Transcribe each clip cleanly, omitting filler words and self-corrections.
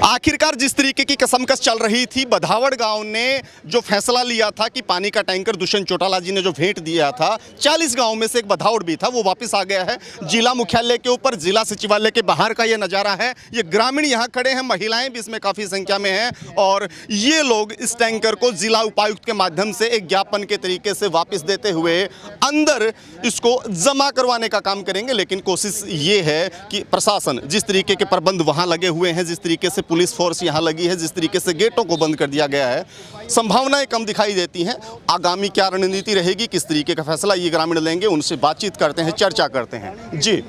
आखिरकार जिस तरीके की कसमकस चल रही थी, बधावड़ गांव ने जो फैसला लिया था कि पानी का टैंकर दुष्यंत चौटाला जी ने जो भेंट दिया था, 40 गांव में से एक बधावड़ भी था, वो वापस आ गया है। जिला मुख्यालय के ऊपर, जिला सचिवालय के बाहर का ये नज़ारा है। ये ग्रामीण यहाँ खड़े हैं, महिलाएं भी इसमें काफ़ी संख्या में हैं और ये लोग इस टैंकर को जिला उपायुक्त के माध्यम से एक ज्ञापन के तरीके से वापस देते हुए अंदर इसको जमा करवाने का काम करेंगे। लेकिन कोशिश ये है कि प्रशासन, जिस तरीके के प्रबंध वहाँ लगे हुए हैं, जिस तरीके से पुलिस फोर्स यहाँ लगी है, जिस तरीके से गेटों को बंद कर दिया गया है, संभावनाएं कम दिखाई देती हैं। आगामी क्या रणनीति रहेगी, किस तरीके का फैसला ये ग्रामीण लेंगे, उनसे बातचीत करते हैं, चर्चा करते हैं। जी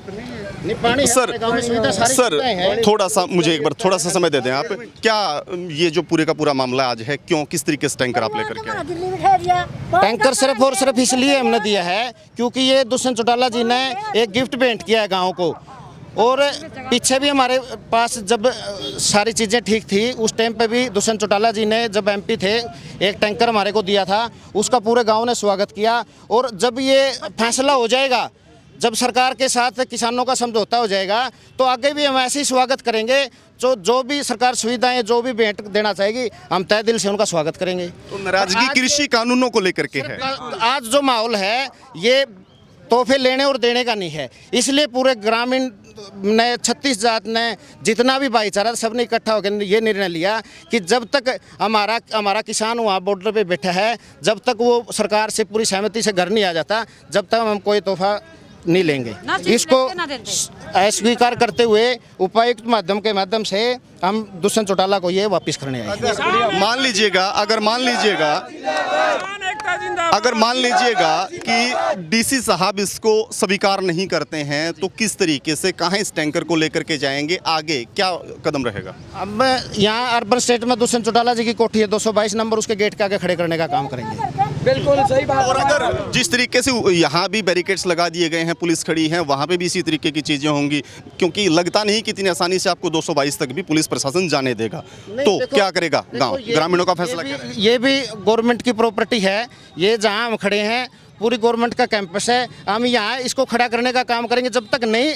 सर, थोड़ा सा मुझे एक बार थोड़ा सा समय दे दें आप। क्या ये जो पूरे का पूरा मामला आज है, क्यों, किस तरीके से टैंकर आप लेकर के आए? टैंकर सिर्फ और सिर्फ इसलिए हमने दिया है क्योंकि ये दुष्यंत चौटाला जी ने एक गिफ्ट भेंट किया है गाँव को। और पीछे भी हमारे पास जब सारी चीज़ें ठीक थी, उस टाइम पे भी दुष्यंत चौटाला जी ने जब एमपी थे, एक टैंकर हमारे को दिया था, उसका पूरे गांव ने स्वागत किया। और जब ये फैसला हो जाएगा, जब सरकार के साथ किसानों का समझौता हो जाएगा, तो आगे भी हम ऐसे ही स्वागत करेंगे। जो भी सरकार सुविधाएं, जो भी भेंट देना चाहेगी, हम तय दिल से उनका स्वागत करेंगे। तो नाराजगी कृषि कानूनों को लेकर के है। आज जो माहौल है, ये तोहफे लेने और देने का नहीं है। इसलिए पूरे ग्रामीण ने, 36 जात ने, जितना भी भाईचारा, सब ने इकट्ठा होकर ये निर्णय लिया कि जब तक हमारा किसान वहाँ बॉर्डर पे बैठा है, जब तक वो सरकार से पूरी सहमति से घर नहीं आ जाता, जब तक हम कोई तोहफा नहीं लेंगे। इसको अस्वीकार करते हुए उपायुक्त माध्यम से हम दुष्यंत चौटाला को ये वापस करने आए। मान लीजिएगा, अगर मान लीजिएगा कि डीसी साहब इसको स्वीकार नहीं करते हैं, तो किस तरीके से, कहाँ इस टैंकर को लेकर के जाएंगे, आगे क्या कदम रहेगा? अब यहाँ अर्बन स्टेट में दुष्यंत चौटाला जी की कोठी है, 222 नंबर, उसके गेट के आगे खड़े करने का काम करेंगे। बिल्कुल सही बात। और अगर जिस तरीके से यहाँ भी बैरिकेड्स लगा दिए गए हैं, पुलिस खड़ी है, वहाँ पे भी इसी तरीके की चीज़ें होंगी, क्योंकि लगता नहीं कि इतनी आसानी से आपको 222 तक भी पुलिस प्रशासन जाने देगा। तो क्या करेगा गाँव, ग्रामीणों का फैसला क्या है? ये भी गवर्नमेंट की प्रॉपर्टी है। ये जहाँ हम खड़े हैं, पूरी गवर्नमेंट का कैंपस है। हम यहाँ इसको खड़ा करने का काम करेंगे। जब तक नहीं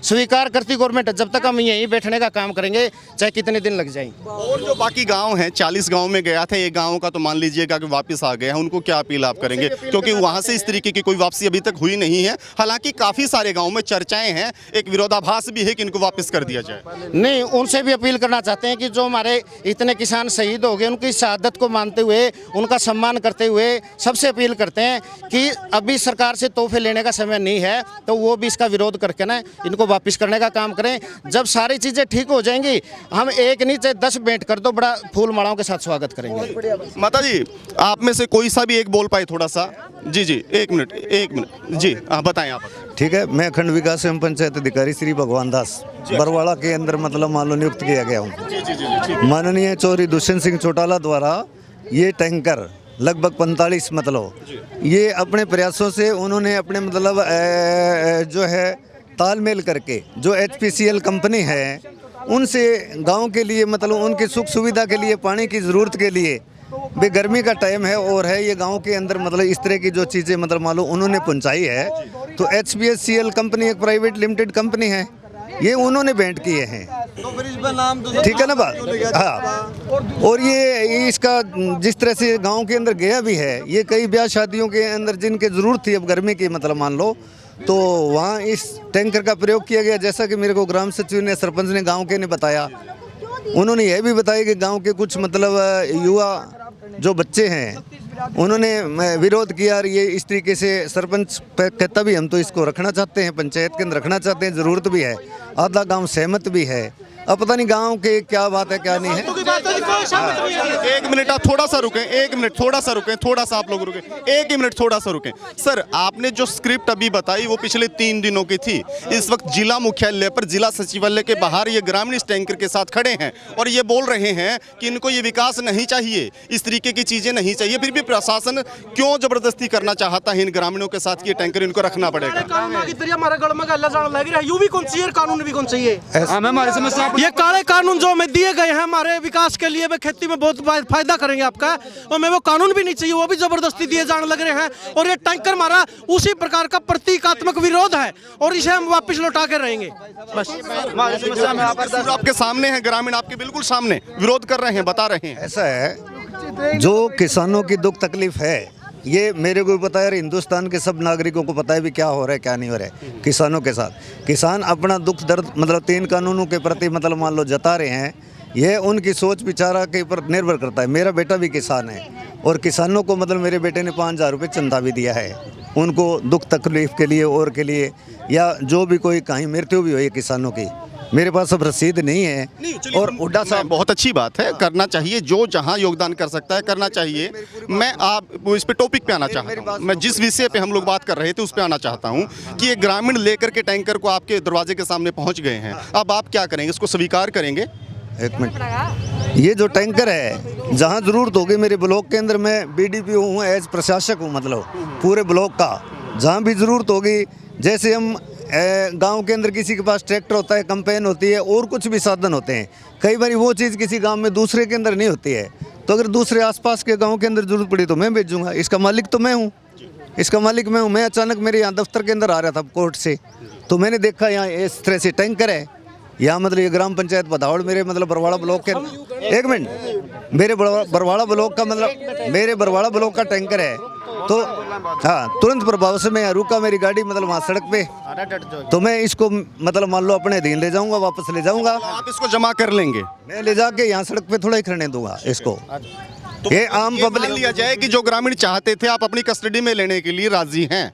स्वीकार करती गवर्नमेंट, जब तक हम यहीं बैठने का काम करेंगे, चाहे कितने दिन लग जाए। और जो बाकी गांव हैं, 40 गांव में गया था, एक गांव का तो मान लीजिएगा कि वापस आ गया है, उनको क्या अपील आप करेंगे? क्योंकि वहां से इस तरीके की कोई वापसी अभी तक हुई नहीं है। हालांकि काफ़ी सारे गाँव में चर्चाएं हैं, एक विरोधाभास भी है कि इनको वापस कर दिया जाए। नहीं, उनसे भी अपील करना चाहते हैं कि जो हमारे इतने किसान शहीद हो गए, उनकी शहादत को मानते हुए, उनका सम्मान करते हुए, सबसे अपील करते हैं कि अभी सरकार से तोहफे लेने का समय नहीं है, तो वो भी इसका विरोध करके ना इनको वापस करने का काम करें। जब सारी चीज़ें ठीक हो जाएंगी, हम एक नहीं चाहे 10 भेंट कर दो, बड़ा फूल मालाओं के साथ स्वागत करेंगे। माता जी, आप में से कोई सा भी एक बोल पाए थोड़ा सा? जी, एक मिनट जी, बताएं आप। ठीक है, मैं खंड विकास एवं पंचायत अधिकारी श्री भगवान दास बरवाड़ा के अंदर मान लो नियुक्त किया गया हूँ। माननीय चौधरी दुष्यंत सिंह चौटाला द्वारा ये टैंकर लगभग 45 ये अपने प्रयासों से उन्होंने अपने जो है तालमेल करके, जो HPCL कंपनी है, उनसे गांव के लिए उनकी सुख सुविधा के लिए, पानी की ज़रूरत के लिए, भी गर्मी का टाइम है और है, ये गांव के अंदर इस तरह की जो चीज़ें मालूम उन्होंने पहुंचाई है। तो HPCL कंपनी एक प्राइवेट लिमिटेड कंपनी है, ये उन्होंने भेंट किए हैं। ठीक है ना बात? हाँ। और ये इसका जिस तरह से गांव के अंदर गया भी है, ये कई ब्याह शादियों के अंदर जिनके ज़रूरत थी अब गर्मी की मान लो, तो वहाँ इस टैंकर का प्रयोग किया गया। जैसा कि मेरे को ग्राम सचिव ने, सरपंच ने, गांव के ने बताया, उन्होंने यह भी बताया कि गांव के कुछ युवा जो बच्चे हैं, उन्होंने विरोध किया। और ये इस तरीके से सरपंच कहता भी हम तो इसको रखना चाहते हैं, पंचायत के अंदर रखना चाहते हैं, ज़रूरत भी है, आधा गांव सहमत भी है। अब पता नहीं गांव के क्या बात है क्या नहीं है। एक मिनट आप थोड़ा सा रुकें, एक मिनट थोड़ा सा रुकें, थोड़ा सा आप लोग रुकें, एक ही मिनट थोड़ा सा रुकें। सर, आपने जो स्क्रिप्ट अभी बताई वो पिछले 3 दिनों की थी। इस वक्त जिला मुख्यालय पर, जिला सचिवालय के बाहर ये ग्रामीण इस टैंकर के साथ खड़े हैं और ये बोल रहे हैं कि इनको ये विकास नहीं चाहिए, इस तरीके की चीज़ें नहीं चाहिए। फिर भी प्रशासन क्यों ज़बरदस्ती करना चाहता है इन ग्रामीणों के साथ? ये टैंकर इनको रखना पड़ेगा। ये काले कानून जो हमें दिए गए हैं हमारे विकास विकास के लिए वे खेती में बहुत फायदा करेंगे आपका। और मैं वो कानून भी नहीं चाहिए, वो भी जबरदस्ती दिए जाने लग रहे हैं। और ये टैंकर हमारा उसी प्रकार का प्रतीकात्मक विरोध है और इसे हम वापस लौटा के रहेंगे। बस आपके सामने है, ग्रामीण आपके बिल्कुल सामने विरोध कर रहे हैं, बता रहे हैं। ऐसा है, जो किसानों की दुख तकलीफ है ये मेरे को भी पता है और हिंदुस्तान के सब नागरिकों को पता है भी क्या हो रहा है क्या नहीं हो रहा है किसानों के साथ। किसान अपना दुख दर्द मतलब 3 कानूनों के प्रति मतलब मान लो जता रहे हैं। यह उनकी सोच विचारा के ऊपर निर्भर करता है। मेरा बेटा भी किसान है और किसानों को मतलब मेरे बेटे ने 5,000 रुपये चंदा भी दिया है उनको दुख तकलीफ के लिए और के लिए, या जो भी कोई कहीं मृत्यु भी हुई है किसानों की। मेरे पास अब रसीद नहीं है। और हुड्डा साहब बहुत अच्छी बात है, करना चाहिए, जो जहां योगदान कर सकता है करना चाहिए। मैं आप इस पे टॉपिक पे आना चाहता हूं। मैं जिस विषय पे हम लोग बात कर रहे थे उस पे आना चाहता हूं कि ये ग्रामीण लेकर के टैंकर को आपके दरवाजे के सामने पहुंच गए हैं। अब आप क्या करेंगे, इसको स्वीकार करेंगे? एक मिनट, ये जो टैंकर है जहाँ ज़रूरत होगी मेरे ब्लॉक के अंदर, मैं बीडीपी हूँ, एज प्रशासक हूँ, मतलब पूरे ब्लॉक का जहाँ भी ज़रूरत होगी। जैसे हम गांव के अंदर किसी के पास ट्रैक्टर होता है, कंपेन होती है और कुछ भी साधन होते हैं, कई बार वो चीज़ किसी गांव में दूसरे के अंदर नहीं होती है, तो अगर दूसरे आसपास के गांव के अंदर ज़रूरत पड़ी तो मैं भेजूँगा। इसका मालिक तो मैं हूँ, इसका मालिक मैं हूँ। मैं अचानक मेरे यहाँ दफ्तर के अंदर आ रहा था कोर्ट से, तो मैंने देखा यहाँ इस तरह से टैंकर है। यहाँ मतलब ये ग्राम पंचायत बधावड़ मेरे मतलब बरवाड़ा ब्लॉक के, एक मिनट, मेरे बरवाड़ा ब्लॉक का मतलब मेरे बरवाड़ा ब्लॉक का टैंकर है। तो हाँ, तुरंत प्रभाव से मैं यहाँ रुका, मेरी गाड़ी मतलब वहाँ सड़क पे, तो मैं इसको मतलब मान लो अपने अधीन ले जाऊंगा, वापस ले जाऊंगा। आप इसको जमा कर लेंगे? मैं ले जाके यहाँ सड़क पे थोड़ा ही खड़ने दूंगा इसको। तो ये आम मान पब्लिक लिया जाए कि जो ग्रामीण चाहते थे आप अपनी कस्टडी में लेने के लिए राजी हैं,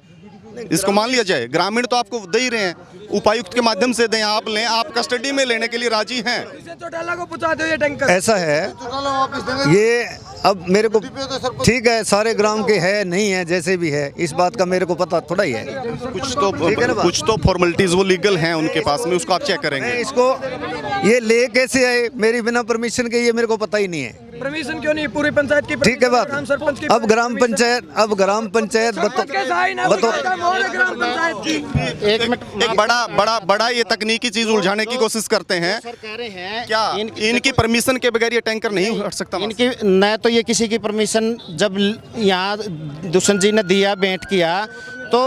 इसको मान लिया जाए। ग्रामीण तो आपको दे ही रहे हैं, उपायुक्त के माध्यम से दें, आप लें, आप कस्टडी में लेने के लिए राजी हैं। चौटाला को पहुंचा दो ये टैंकर। ऐसा है, ये अब मेरे को ठीक है सारे ग्राम के है नहीं है, जैसे भी है इस बात का मेरे को पता थोड़ा ही है। कुछ तो फॉर्मेलिटीज वो लीगल हैं उनके पास में, उसको आप चेक करेंगे। मैं इसको ये ले कैसे आए मेरी बिना परमिशन के, ये मेरे को पता ही नहीं है। परमिशन क्यों नहीं? पूरी पंचायत की ठीक है बात। सरपंच की अब ग्राम पंचायत एक बड़ा ये तकनीकी चीज उलझाने की कोशिश करते हैं। सर कह रहे हैं क्या इनकी परमिशन के बगैर ये टैंकर नहीं हट सकता? इनकी न तो ये किसी की परमिशन, जब यहाँ दुष्यंत जी ने दिया, भेंट किया, तो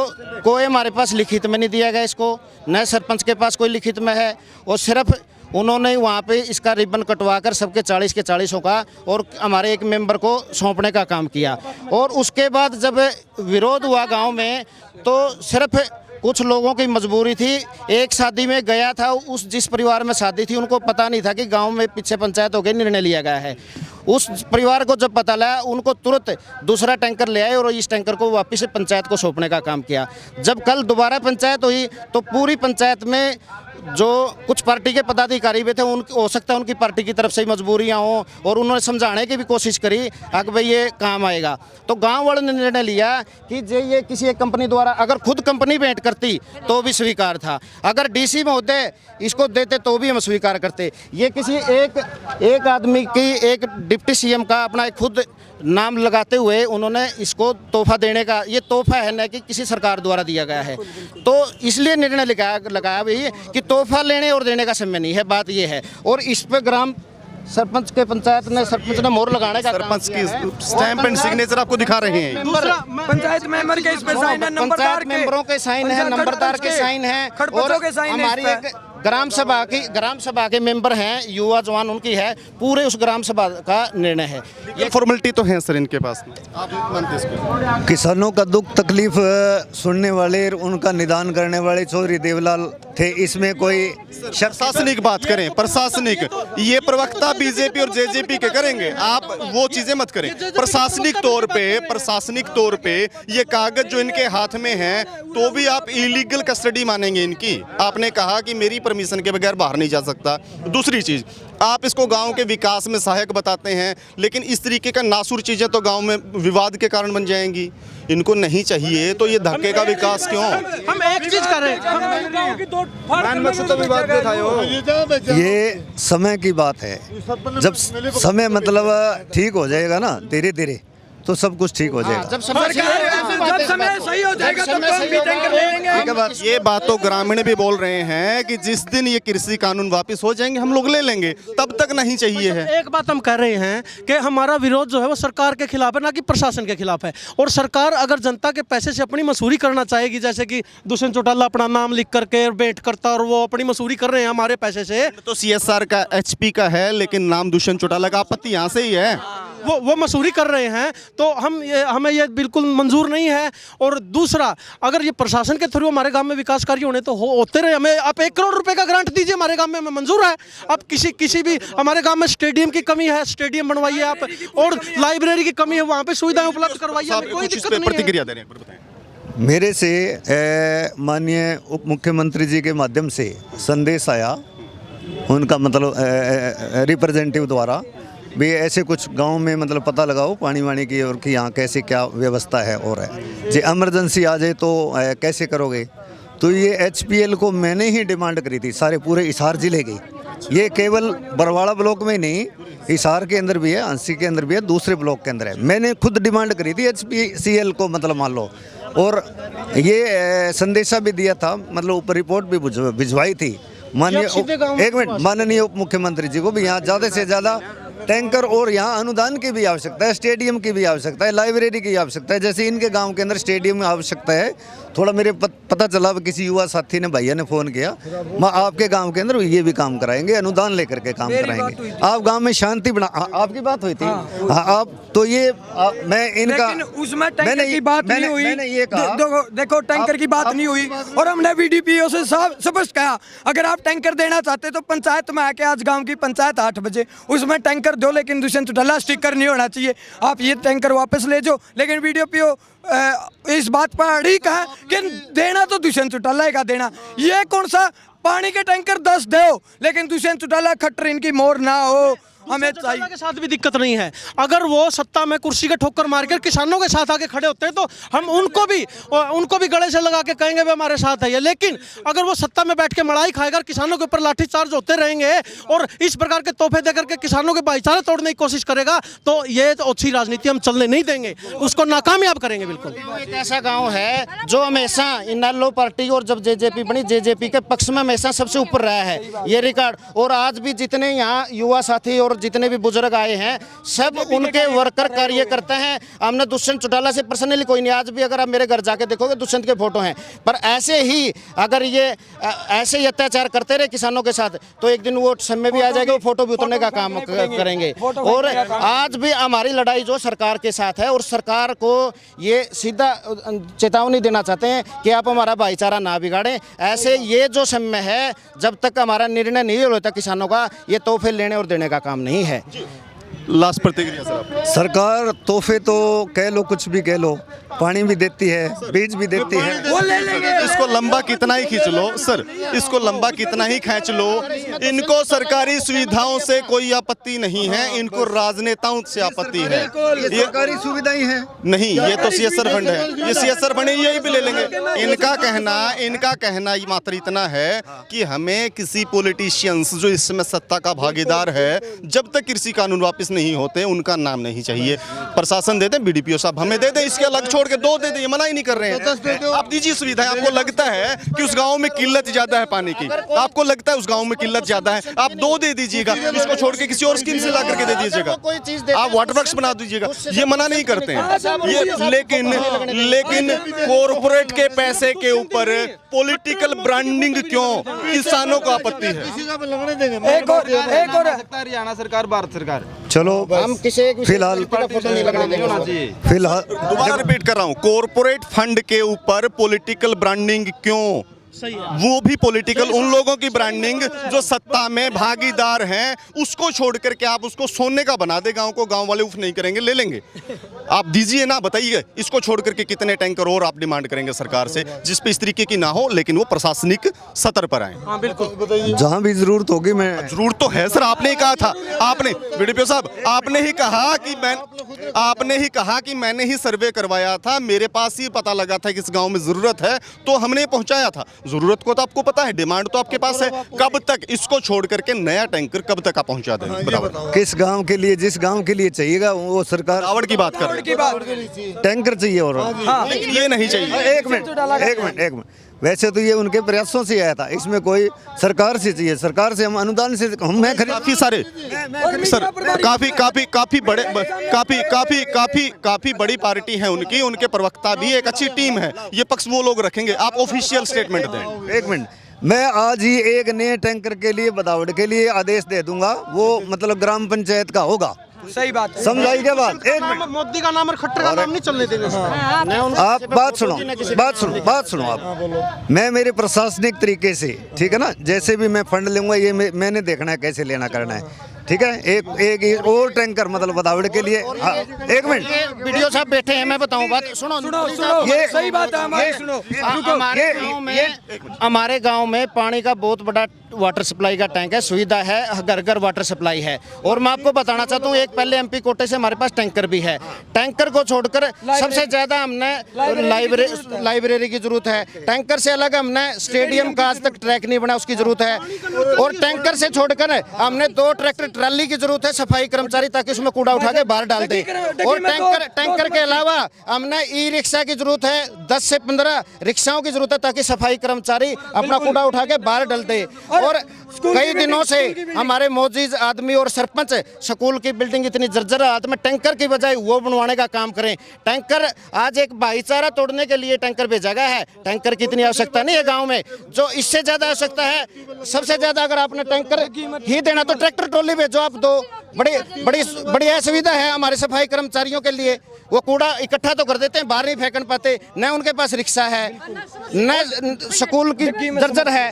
कोई हमारे पास लिखित में नहीं दिया गया इसको, न सरपंच के पास कोई लिखित में है। और सिर्फ उन्होंने वहाँ पे इसका रिबन कटवा कर सबके 40 के 40 का और हमारे एक मेंबर को सौंपने का काम किया। और उसके बाद जब विरोध हुआ गांव में, तो सिर्फ कुछ लोगों की मजबूरी थी। एक शादी में गया था, उस जिस परिवार में शादी थी उनको पता नहीं था कि गांव में पीछे पंचायत हो गई, निर्णय लिया गया है। उस परिवार को जब पता लगा, उनको तुरंत दूसरा टैंकर ले आए और इस टैंकर को वापस पंचायत को सौंपने का काम किया। जब कल दोबारा पंचायत हुई तो पूरी पंचायत में जो कुछ पार्टी के पदाधिकारी भी थे, उन हो सकता है उनकी पार्टी की तरफ से मजबूरियां हों, और उन्होंने समझाने की भी कोशिश करी कि भाई ये काम आएगा। तो गांव वालों ने निर्णय लिया कि जे ये किसी एक कंपनी द्वारा, अगर खुद कंपनी भेंट करती तो भी स्वीकार था, अगर डीसी महोदय इसको देते तो भी हम स्वीकार करते। ये किसी एक आदमी की, एक डिप्टी सीएम का अपना एक खुद नाम लगाते हुए उन्होंने इसको तोहफा देने का, ये तोहफा है न कि किसी सरकार द्वारा दिया गया है। तो इसलिए निर्णय लगाया भी कि तोहफा लेने और देने का समय नहीं है, बात ये है। और इस पे ग्राम सरपंच के सरपंच ने मोहर लगाने का, सरपंच की स्टैंप एंड सिग्नेचर आपको दिखा रहे हैं। पंचायत मेंबर के इस पे साइन है, पंचायत मेंबरों के साइन है, नंबरदार के साइन है, और हमारी एक ग्राम सभा के मेंबर हैं, युवा जवान उनकी है, पूरे उस ग्राम सभा का निर्णय है। ये फॉर्मेलिटी तो है सर इनके पास में, आप मानते इसको? किसानों का दुख तकलीफ सुनने वाले, उनका निदान करने वाले चौधरी देवलाल थे। इसमें कोई प्रशासनिक बात करें, प्रशासनिक, ये प्रवक्ता बीजेपी और जेजेपी के करेंगे, आप वो चीजें मत करें। प्रशासनिक तौर पे ये कागज जो इनके हाथ में है, तो भी आप इलीगल कस्टडी मानेंगे इनकी? आपने कहा कि मेरी परमिशन के बगैर बाहर नहीं जा सकता। दूसरी चीज, आप इसको गांव के विकास में सहायक बताते हैं, लेकिन इस तरीके का नासुर चीजें तो गांव में विवाद के कारण बन जाएंगी। इनको नहीं चाहिए तो ये धक्के का विकास क्यों? हम एक चीज कर रहे हैं, ये समय की बात है। जब समय मतलब ठीक हो जाएगा ना, धीरे धीरे तो सब कुछ ठीक हो जाएगा। जब जब समय सही हो जाएगा तब तो हम भी टैंकर ले लेंगे। ये बात तो ग्रामीण भी बोल रहे हैं कि जिस दिन ये कृषि कानून वापस हो जाएंगे हम लोग ले लेंगे, तब तक नहीं चाहिए है। एक बात हम कह रहे हैं कि हमारा विरोध जो है वो सरकार के खिलाफ है, ना कि प्रशासन के खिलाफ है। और सरकार अगर जनता के पैसे से अपनी मसूरी करना चाहेगी, जैसे कि दुष्यंत चौटाला अपना नाम लिख करके भेंट करता और वो अपनी मसूरी कर रहे हैं हमारे पैसे से, तो CSR का HP का है, लेकिन नाम दुष्यंत चौटाला का आपत्ति यहाँ से ही है। वो मसूरी कर रहे हैं, तो हमें ये बिल्कुल मंजूर नहीं है। और दूसरा, अगर ये प्रशासन के थ्रू हमारे गांव में विकास कार्य होने तो होते रहे। हमें आप 1 करोड़ रुपए का ग्रांट दीजिए, हमारे गांव में हमें मंजूर है। अब किसी भी हमारे गांव में स्टेडियम की कमी है, स्टेडियम बनवाइए आप, और लाइब्रेरी की कमी है, वहाँ पे सुविधाएं उपलब्ध करवाइए, हमें कोई दिक्कत नहीं है। प्रतिक्रिया दे रहे हैं, बताएं। मेरे से माननीय उप मुख्यमंत्री जी के माध्यम से संदेश आया, उनका मतलब रिप्रेजेंटेटिव द्वारा भी ऐसे कुछ गांव में मतलब पता लगाओ पानी वानी की, और कि यहाँ कैसे क्या व्यवस्था है। और है जी इमरजेंसी आ जाए तो कैसे करोगे। तो ये HPL को मैंने ही डिमांड करी थी, सारे पूरे हिसार जिले की। ये केवल बरवाड़ा ब्लॉक में नहीं, हिसार के अंदर भी है, अंसी के अंदर भी है, दूसरे ब्लॉक के अंदर है। मैंने खुद डिमांड करी थी HPCL को, मतलब मान लो। और ये संदेशा भी दिया था, मतलब ऊपर रिपोर्ट भी भिजवाई थी माननीय उप मुख्यमंत्री जी को भी। यहाँ ज़्यादा से ज़्यादा टैंकर और यहाँ अनुदान की भी आवश्यकता है, स्टेडियम की भी आवश्यकता है, लाइब्रेरी की आवश्यकता है। जैसे इनके गांव के अंदर स्टेडियम में आवश्यकता है। थोड़ा मेरे पता चला किसी युवा साथी ने, भैया ने फ़ोन किया, मैं आपके गांव के अंदर ये भी काम कराएंगे, अनुदान लेकर के काम कराएंगे, आप गांव में शांति बना। आपकी बात हुई थी। हाँ, आप तो ये मैं इनका, उसमें टैंकर की बात नहीं हुई। मैंने ये कहा, देखो टैंकर की बात नहीं हुई, और हमने VDPO से स्पष्ट कहा, अगर आप टैंकर देना चाहते तो पंचायत में आके, आज गांव की पंचायत 8 बजे, उसमें टैंकर दो, लेकिन दुष्यंत चौटाला स्टिकर नहीं होना चाहिए। आप ये टैंकर वापस ले जाओ। लेकिन VDPO इस बात पर अड़िग है कि देना तो दुष्यंत चौटाला का देना। ये कौन सा पानी के टैंकर 10 दो, लेकिन दुष्यंत चौटाला खट्टर इनकी मोर ना हो, हमें चाहिए। के साथ भी दिक्कत नहीं है। अगर वो सत्ता में कुर्सी के ठोकर मारकर किसानों के साथ आके खड़े होते हैं तो हम उनको भी गले से लगा के कहेंगे वे हमारे साथ है। लेकिन अगर वो सत्ता में बैठ के मड़ाई खाएगा, किसानों के ऊपर लाठीचार्ज होते रहेंगे और इस प्रकार के तोहफे देकर के किसानों के भाईचारा तोड़ने की कोशिश करेगा, तो ये तो अच्छी राजनीति हम चलने नहीं देंगे, उसको नाकामयाब करेंगे। बिल्कुल एक ऐसा गांव है जो हमेशा इनेलो पार्टी और जब JJP बनी, JJP के पक्ष में हमेशा सबसे ऊपर रहा है, ये रिकॉर्ड। और आज भी जितने यहाँ युवा साथी और जितने भी बुजुर्ग आए हैं, सब उनके वर्कर कार्य करते हैं। हमने दुष्यंत चौटाला से पर्सनली कोई नहीं, आज भी अगर आप मेरे घर जाके देखोगे दुष्यंत के फोटो हैं। पर ऐसे ही अगर ये ऐसे ही अत्याचार करते रहे किसानों के साथ, तो एक दिन वो समय भी आ जाएगा, वो फोटो भी उतरने का काम करेंगे। और आज भी हमारी लड़ाई जो सरकार के साथ है, और सरकार को ये सीधा चेतावनी देना चाहते हैं कि आप हमारा भाईचारा ना बिगाड़ें। ऐसे ये जो समय है, जब तक हमारा निर्णय नहीं होता किसानों का, ये तोहफे लेने और देने का काम नहीं है। लास्ट प्रतिक्रिया सर आप। सरकार तोहफे तो कह लो, कुछ भी कह लो, पानी भी देती है, बीज भी देती है। वो ले लेंगे। इसको लंबा कितना ही खींच लो सर, इसको लंबा कितना ही खींच लो, इनको सरकारी सुविधाओं से कोई आपत्ति नहीं है, इनको राजनेताओं से आपत्ति है। ये सरकारी सुविधाएं हैं नहीं, ये तो CSR फंड है, ये CSR फंड है, यही भी ले लेंगे। इनका कहना मात्र इतना है कि हमें किसी पॉलिटिशियंस जो इस समय सत्ता का भागीदार है, जब तक कृषि कानून वापस नहीं होते उनका नाम नहीं चाहिए। प्रशासन दे दे, BDPO साहब हमें दे दे, इसके अलग छोड़ के 2 दे दे, ये मना ही नहीं कर रहे हैं। आप दीजिए सुविधाएं। आपको लगता है कि उस गांव में किल्लत ज्यादा है पानी की, आपको लगता है उस गांव में किल्लत ज्यादा है, आप 2 दे दीजिएगा, इसको छोड़ के किसी और स्कीम से ला करके दे दीजिएगा, आप वाटर वर्क्स बना दीजिएगा, ये मना नहीं करते हैं ये। लेकिन कॉर्पोरेट के पैसे के ऊपर पॉलिटिकल ब्रांडिंग क्यों? किसानों को आपत्ति है। एक और हरियाणा सरकार, भारत सरकार, चलो हम किसी एक फिलहाल दोबारा रिपीट कर रहा हूँ, कॉर्पोरेट फंड के ऊपर पॉलिटिकल ब्रांडिंग क्यों? वो भी पॉलिटिकल, उन लोगों की ब्रांडिंग जो सत्ता में भागीदार हैं, उसको छोड़ करके आप उसको सोने का बना दे गांव को, गांव वाले उफ नहीं करेंगे, ले लेंगे। आप दीजिए ना, बताइए इसको छोड़ करके कितने टैंकर और आप डिमांड करेंगे सरकार से, जिस पे इस तरीके की ना हो, लेकिन वो प्रशासनिक सतर पर आए। हाँ बिल्कुल, जहाँ भी जरूरत होगी मैं जरूरत तो है सर, आपने ही कहा था, आपने VDPO साहब आपने ही कहा कि मैं आपने ही कहा कि मैंने ही सर्वे करवाया था, मेरे पास ही पता लगा था कि इस गांव में ज़रूरत है तो हमने पहुंचाया था। ज़रूरत को तो आपको पता है, डिमांड तो आपके पास है। कब तक इसको छोड़ करके नया टैंकर कब तक आप पहुंचा देंगे? बताओ। किस गांव के लिए, जिस गांव के लिए चाहिएगा वो सरकार बदावड़ की बात कर रहे हैं, टैंकर चाहिए। और लेकिन ये नहीं चाहिए। एक मिनट, वैसे तो ये उनके प्रयासों से आया था, इसमें कोई सरकार से चाहिए, सरकार से हम अनुदान से मैं काफी सारे सर, काफी बड़ी पार्टी है उनकी, उनके प्रवक्ता भी, एक अच्छी टीम है, ये पक्ष वो लोग रखेंगे। आप ऑफिशियल स्टेटमेंट दें। एक मिनट, मैं आज ही एक नए टैंकर के लिए बदावड़ के लिए आदेश दे दूंगा, वो मतलब ग्राम पंचायत का होगा। सही बात है। समझाई क्या बात? एक मिनट, मोदी का नाम और खट्टर का नाम नहीं चलने देंगे। आप बात सुनो आप। मैं मेरे प्रशासनिक तरीके से, ठीक है ना, जैसे भी मैं फंड लूंगा ये मैंने देखना है कैसे लेना करना है, ठीक है। एक और टैंकर मतलब बदावड़ के लिए। एक मिनट, वीडियो साहब बैठे हैं, मैं बताऊं बात, सुनो ये सही बात है हमारी, सुनो। हमारे गांव में पानी का बहुत बड़ा वाटर सप्लाई का टैंक है, सुविधा है, घर घर वाटर सप्लाई है। और मैं आपको बताना चाहता हूँ, एक पहले एमपी कोटे से हमारे पास टैंकर भी है। टैंकर को छोड़कर सबसे ज्यादा हमने लाइब्रेरी की जरूरत है। टैंकर से अलग हमने स्टेडियम का आज तक ट्रैक नहीं बना, उसकी जरूरत है। और टैंकर से छोड़कर हमने 2 ट्रैक्टर ट्राली की जरूरत है, सफाई कर्मचारी, ताकि उसमें कूड़ा उठा के बाहर डाल दे। और टैंकर के अलावा हमने ई रिक्शा की जरूरत है, 10 से 15 रिक्शाओं की जरूरत है, ताकि सफाई कर्मचारी अपना कूड़ा उठा के बाहर डाल दे। और कई दिनों से हमारे मौजूद आदमी और सरपंच स्कूल की बिल्डिंग इतनी जर्जर हालत में, टैंकर की बजाय वो बनवाने का काम करें। टैंकर आज एक भाईचारा तोड़ने के लिए टैंकर भेजा गया है। टैंकर की इतनी आवश्यकता नहीं है गांव में, जो इससे ज्यादा आवश्यकता है, सबसे ज्यादा अगर आपने टैंकर ही देना तो ट्रैक्टर ट्रॉली भेजो आप। दो बड़ी असुविधा है हमारे सफाई कर्मचारियों के लिए, वो कूड़ा इकट्ठा तो कर देते हैं, बाहर नहीं फेंकन पाते, न उनके पास रिक्शा है, न स्कूल की जर्जर है।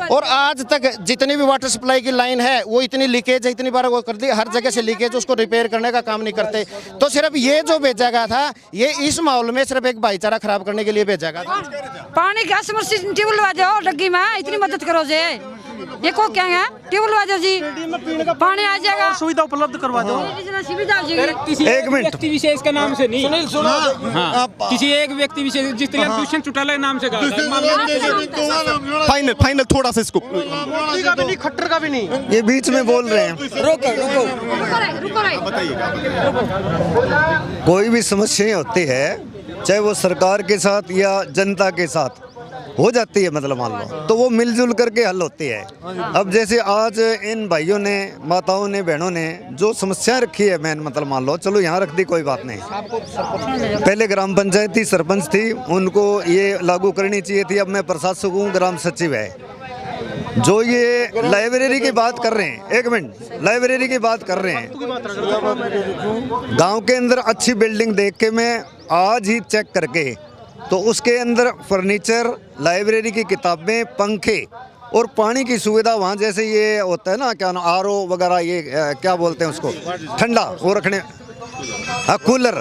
और आज तक जितनी भी वाटर सप्लाई की लाइन है वो इतनी लीकेज है, इतनी बार वो कर दी, हर जगह से लीकेज, उसको रिपेयर करने का काम नहीं करते। तो सिर्फ ये जो भेजा गया था, ये इस माहौल में सिर्फ एक भाईचारा खराब करने के लिए भेजा गया था। पानी का समरसीबल ट्यूबवेल जाओ डग्गी में, इतनी मदद करो जे, ये को क्या है, ट्यूबवेल जाओ जी, पानी आ जाएगा, सुविधा उपलब्ध करवा दो। सुविधा हो जाएगी। एक मिनट, व्यक्ति विशेष के नाम से नहीं, सुनील सुनो, किसी एक व्यक्ति विशेष, जिस तरह दुष्यंत चौटाला के नाम से कहा फाइनल थोड़ा सा इसको, मोदी का भी नहीं, खट्टर का भी नहीं। ये बीच में बोल रहे हैं, रुको कोई भी समस्याएं होती है, चाहे वो सरकार के साथ या जनता के साथ हो जाती है, मतलब मान लो, तो वो मिलजुल करके हल होती है। अब जैसे आज इन भाइयों ने, माताओं ने, बहनों ने जो समस्याएं रखी है, मैंने मतलब मान लो, चलो यहाँ रख दी, कोई बात नहीं। पहले ग्राम पंचायत थी, सरपंच थी, उनको ये लागू करनी चाहिए थी। अब मैं प्रशासक हूँ, ग्राम सचिव है। जो ये लाइब्रेरी की बात कर रहे हैं, एक मिनट, लाइब्रेरी की बात कर रहे हैं, गांव के अंदर अच्छी बिल्डिंग देख के मैं आज ही चेक करके, तो उसके अंदर फर्नीचर, लाइब्रेरी की किताबें, पंखे और पानी की सुविधा वहाँ, जैसे ये होता है ना, क्या ना, आरओ वगैरह, ये क्या बोलते हैं उसको, ठंडा वो रखने, हाँ, कूलर,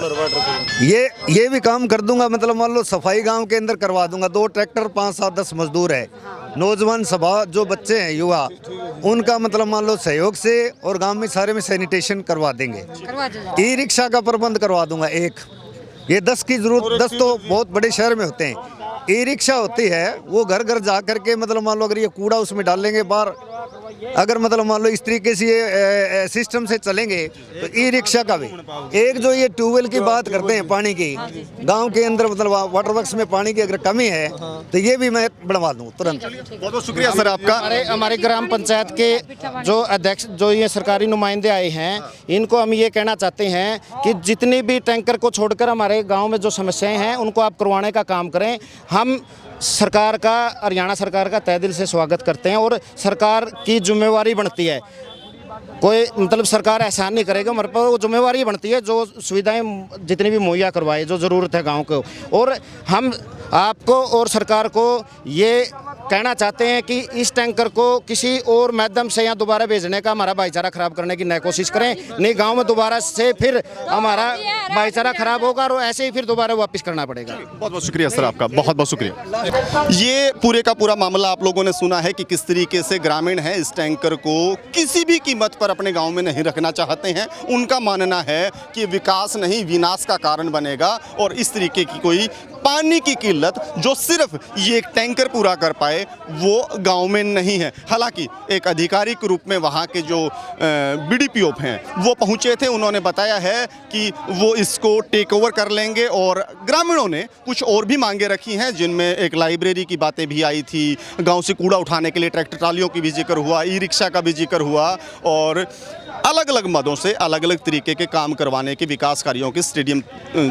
ये भी काम कर दूंगा। मतलब मान लो सफाई गांव के अंदर करवा दूंगा। 2 ट्रैक्टर, 5, 7, 10 मजदूर है, नौजवान सभा, जो बच्चे हैं, युवा, उनका मतलब मान लो सहयोग से, और गांव में सारे में सैनिटेशन करवा देंगे। ई रिक्शा का प्रबंध करवा दूंगा एक, ये 10 की जरूरत, 10 तो बहुत बड़े शहर में होते हैं। ई रिक्शा होती है, वो घर घर जा करके मतलब मान लो अगर ये कूड़ा उसमें डालेंगे बाहर, अगर मतलब मान लो इस तरीके से ये सिस्टम से चलेंगे, तो ई रिक्शा का भी एक, जो ये ट्यूबवेल की बात करते हैं पानी की, गांव के अंदर मतलब वाटर वर्क्स में पानी की अगर कमी है तो ये भी मैं बनवा दूँ तुरंत। बहुत बहुत शुक्रिया सर आपका। हमारे ग्राम पंचायत के जो अध्यक्ष, जो ये सरकारी नुमाइंदे आए हैं, इनको हम ये कहना चाहते हैं कि जितनी भी टैंकर को छोड़कर हमारे गांव में जो समस्याएं हैं, उनको आप करवाने का काम करें। हम सरकार का, हरियाणा सरकार का तहे दिल से स्वागत करते हैं, और सरकार की जिम्मेवारी बनती है, कोई मतलब सरकार एहसान नहीं करेगा, हमारे पर वो जिम्मेवारी बनती है जो सुविधाएं जितनी भी मुहैया करवाए, जो ज़रूरत है गांव को। और हम आपको और सरकार को ये कहना चाहते हैं कि इस टैंकर को किसी और माध्यम से यहाँ दोबारा भेजने का हमारा भाईचारा खराब करने की न कोशिश करें, नहीं गांव में दोबारा से फिर हमारा भाईचारा खराब होगा और ऐसे ही फिर दोबारा वापस करना पड़ेगा। बहुत बहुत शुक्रिया सर, आपका बहुत बहुत शुक्रिया। ये पूरे का पूरा मामला आप लोगों ने सुना है कि किस तरीके से ग्रामीण हैं इस टैंकर को किसी भी कीमत पर अपने गांव में नहीं रखना चाहते हैं। उनका मानना है कि विकास नहीं विनाश का कारण बनेगा और इस तरीके की कोई पानी की किल्लत जो सिर्फ ये एक टैंकर पूरा कर पाए वो गांव में नहीं है। हालांकि एक आधिकारिक रूप में वहाँ के जो बीडीपीओ हैं वो पहुँचे थे, उन्होंने बताया है कि वो इसको टेक ओवर कर लेंगे और ग्रामीणों ने कुछ और भी मांगे रखी हैं जिनमें एक लाइब्रेरी की बातें भी आई थी, गांव से कूड़ा उठाने के लिए ट्रैक्टर ट्रालियों की भी जिक्र हुआ, ई रिक्शा का भी जिक्र हुआ और अलग अलग मदों से अलग अलग तरीके के काम करवाने के विकास कार्यों के स्टेडियम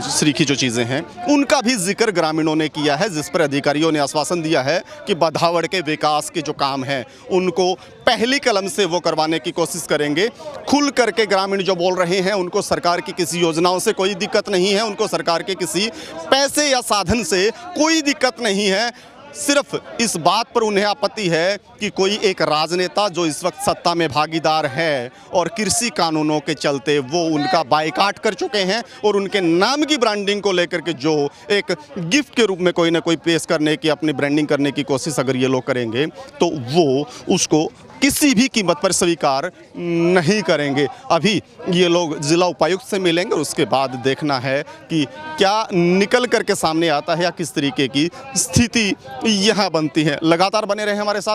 श्री की जो चीज़ें हैं उनका भी जिक्र ग्रामीणों ने किया है, जिस पर अधिकारियों ने आश्वासन दिया है कि बधावड़ के विकास के जो काम हैं उनको पहली कलम से वो करवाने की कोशिश करेंगे। खुल करके ग्रामीण जो बोल रहे हैं उनको सरकार की किसी योजनाओं से कोई दिक्कत नहीं है, उनको सरकार के किसी पैसे या साधन से कोई दिक्कत नहीं है। सिर्फ इस बात पर उन्हें आपत्ति है कि कोई एक राजनेता जो इस वक्त सत्ता में भागीदार है और कृषि कानूनों के चलते वो उनका बायकॉट कर चुके हैं और उनके नाम की ब्रांडिंग को लेकर के जो एक गिफ्ट के रूप में कोई ना कोई पेश करने की अपनी ब्रांडिंग करने की कोशिश अगर ये लोग करेंगे तो वो उसको किसी भी कीमत पर स्वीकार नहीं करेंगे। अभी ये लोग जिला उपायुक्त से मिलेंगे और उसके बाद देखना है कि क्या निकल करके सामने आता है या किस तरीके की स्थिति यहाँ बनती है। लगातार बने रहे हमारे साथ।